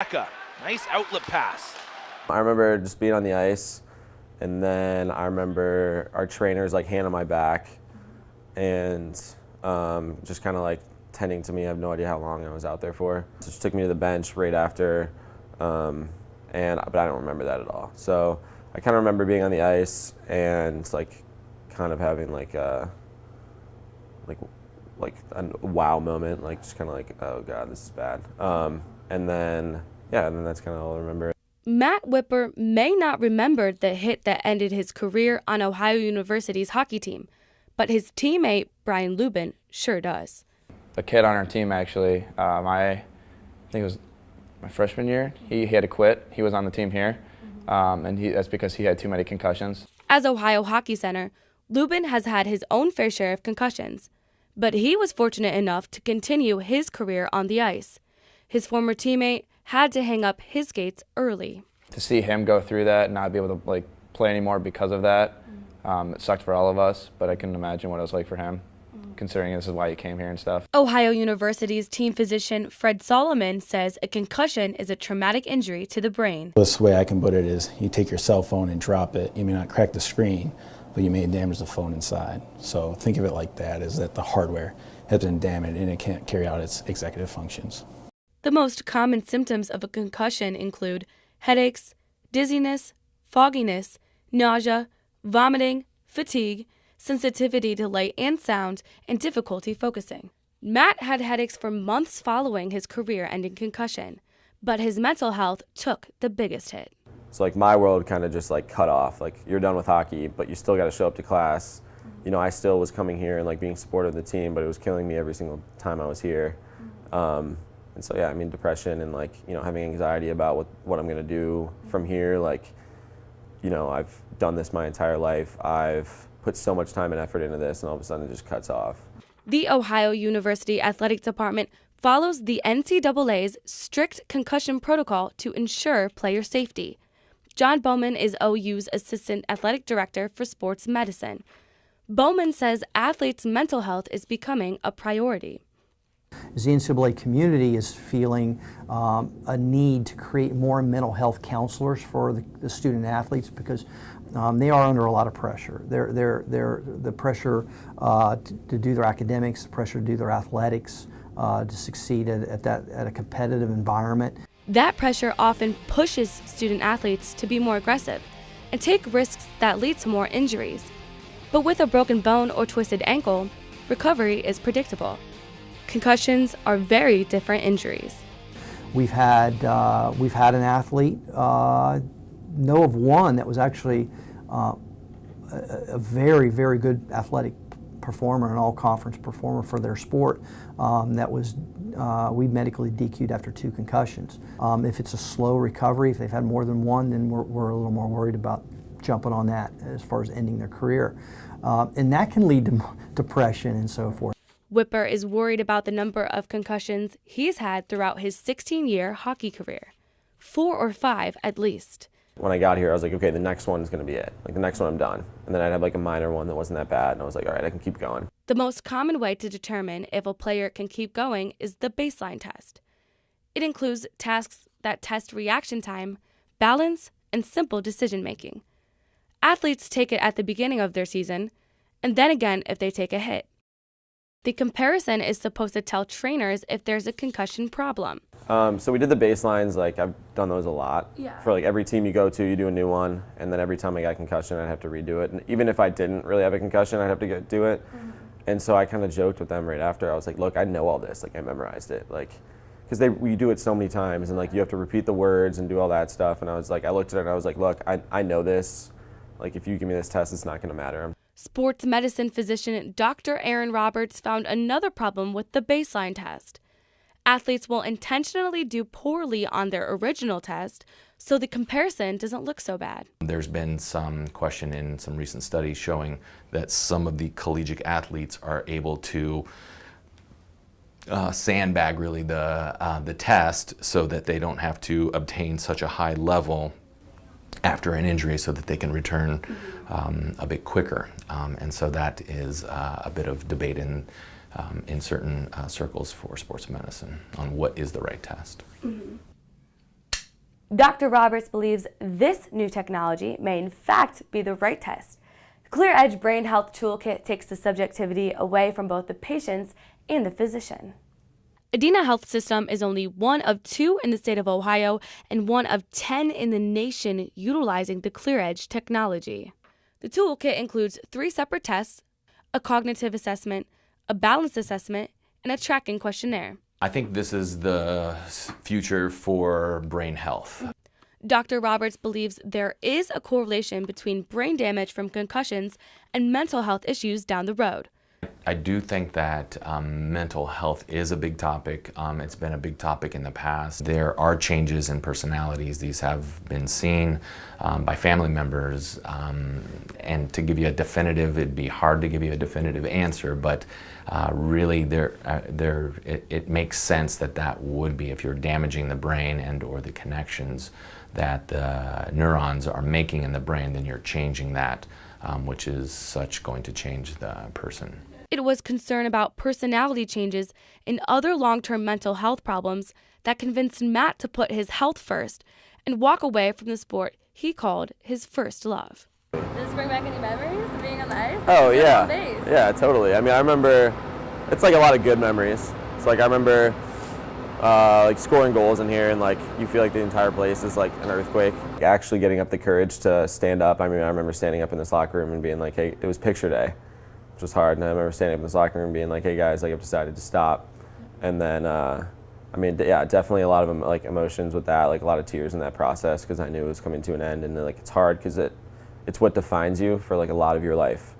Nice outlet pass. I remember just being on the ice, and then I remember our trainers like hand on my back and just kind of like tending to me. I have no idea how long I was out there for. So just took me to the bench right after, but I don't remember that at all. So I kind of remember being on the ice and like kind of having like a wow moment, like just kind of like, oh God, this is bad. And then that's kind of all I remember. Matt Whipper may not remember the hit that ended his career on Ohio University's hockey team, but his teammate, Brian Lubin, sure does. A kid on our team, actually, I think it was my freshman year, he had to quit. He was on the team here, and that's because he had too many concussions. As Ohio Hockey Center, Lubin has had his own fair share of concussions, but he was fortunate enough to continue his career on the ice. His former teammate had to hang up his skates early. To see him go through that and not be able to play anymore because of that, it sucked for all of us, but I can imagine what it was like for him, considering this is why he came here and stuff. Ohio University's team physician Fred Solomon says a concussion is a traumatic injury to the brain. This way I can put it is you take your cell phone and drop it. You may not crack the screen, but you may damage the phone inside. So think of it like that, is that the hardware has been damaged and it can't carry out its executive functions. The most common symptoms of a concussion include headaches, dizziness, fogginess, nausea, vomiting, fatigue, sensitivity to light and sound, and difficulty focusing. Matt had headaches for months following his career-ending concussion, but his mental health took the biggest hit. So like my world kind of just like cut off. Like you're done with hockey, but you still got to show up to class. You know, I still was coming here and like being supportive of the team, but it was killing me every single time I was here. And so, yeah, I mean, depression and like, you know, having anxiety about what I'm going to do from here. Like, you know, I've done this my entire life. I've put so much time and effort into this, and all of a sudden it just cuts off. The Ohio University Athletic Department follows the NCAA's strict concussion protocol to ensure player safety. John Bowman is OU's Assistant Athletic Director for Sports Medicine. Bowman says athletes' mental health is becoming a priority. The NCAA community is feeling a need to create more mental health counselors for the student athletes because they are under a lot of pressure. The pressure to do their academics, the pressure to do their athletics, to succeed at a competitive environment. That pressure often pushes student athletes to be more aggressive and take risks that lead to more injuries. But with a broken bone or twisted ankle, recovery is predictable. Concussions are very different injuries. We've had an athlete, know of one that was actually a very, very good athletic performer, an all-conference performer for their sport. That was we medically DQ'd after 2 concussions. If it's a slow recovery, if they've had more than one, then we're a little more worried about jumping on that as far as ending their career, and that can lead to depression and so forth. Whipper is worried about the number of concussions he's had throughout his 16-year hockey career. 4 or 5 at least. When I got here, I was like, okay, the next one's going to be it. Like the next one I'm done. And then I'd have like a minor one that wasn't that bad, and I was like, all right, I can keep going. The most common way to determine if a player can keep going is the baseline test. It includes tasks that test reaction time, balance, and simple decision-making. Athletes take it at the beginning of their season, and then again if they take a hit. The comparison is supposed to tell trainers if there's a concussion problem. So we did the baselines, like I've done those a lot. Yeah. For like every team you go to, you do a new one, and then every time I got a concussion, I'd have to redo it. And even if I didn't really have a concussion, I'd have to do it. Mm-hmm. And so I kind of joked with them right after. I was like, look, I know all this, like I memorized it. Like, because we do it so many times, and like you have to repeat the words and do all that stuff. And I was like, I looked at it and I was like, look, I know this. Like if you give me this test, it's not going to matter. Sports medicine physician Dr. Aaron Roberts found another problem with the baseline test. Athletes will intentionally do poorly on their original test, so the comparison doesn't look so bad. There's been some question in some recent studies showing that some of the collegiate athletes are able to sandbag really the test so that they don't have to obtain such a high level after an injury so that they can return a bit quicker. And so that is a bit of debate in certain circles for sports medicine on what is the right test. Mm-hmm. Dr. Roberts believes this new technology may in fact be the right test. The Clear Edge Brain Health Toolkit takes the subjectivity away from both the patients and the physician. Adena Health System is only one of 2 in the state of Ohio and one of 10 in the nation utilizing the Clear Edge technology. The toolkit includes 3 separate tests, a cognitive assessment, a balance assessment, and a tracking questionnaire. I think this is the future for brain health. Dr. Roberts believes there is a correlation between brain damage from concussions and mental health issues down the road. I do think that mental health is a big topic. It's been a big topic in the past. There are changes in personalities. These have been seen by family members. And to give you a definitive, it'd be hard to give you a definitive answer, but really it makes sense that that would be if you're damaging the brain and or the connections that the neurons are making in the brain, then you're changing that, which is going to change the person. It was concern about personality changes and other long-term mental health problems that convinced Matt to put his health first and walk away from the sport he called his first love. Does this bring back any memories of being on the ice? Oh yeah, yeah, totally. I mean, I remember, it's like a lot of good memories. It's like I remember like scoring goals in here and like you feel like the entire place is like an earthquake. Actually getting up the courage to stand up. I mean, I remember standing up in this locker room and being like, hey, it was picture day, which was hard. And I remember standing up in this locker room and being like, hey guys, like I've decided to stop. And then, I mean, yeah, definitely a lot of like emotions with that, like a lot of tears in that process because I knew it was coming to an end. And like it's hard because it's what defines you for like a lot of your life.